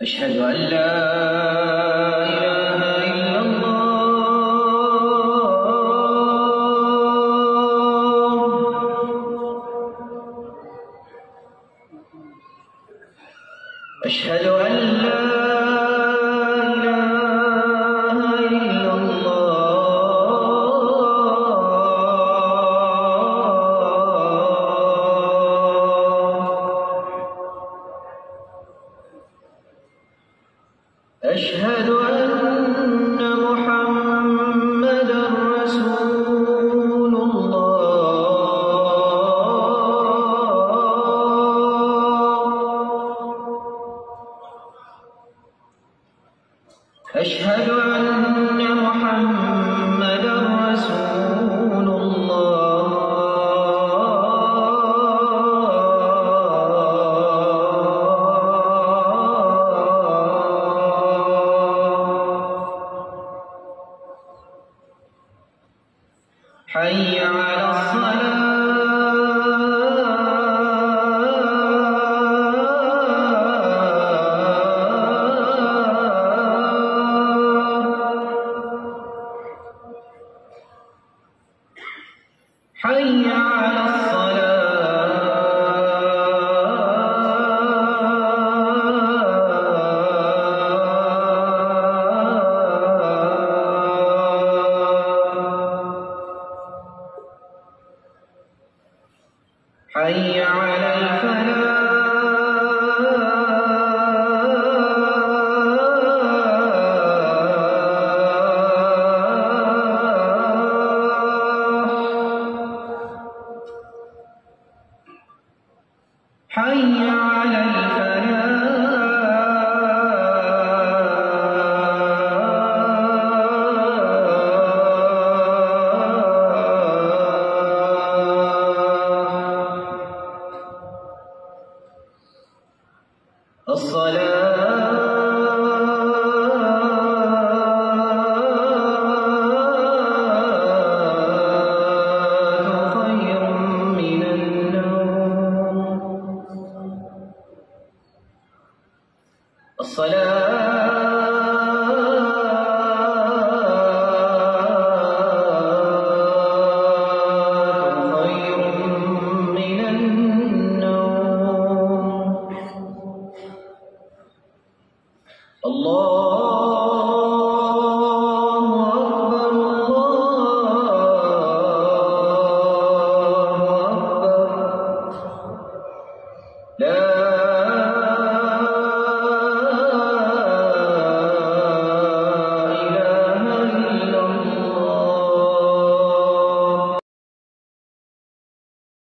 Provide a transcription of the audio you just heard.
أشهد أن لا إله إلا الله. أشهد أن لا أشهد أن محمدًا رسول الله. أشهد أن محمدًا رسول الله. حي على الصلاة. حي على حي على الفلاح. حي على الفلاح. الصلاة خير من النوم. الله أكبر الله أكبر. لا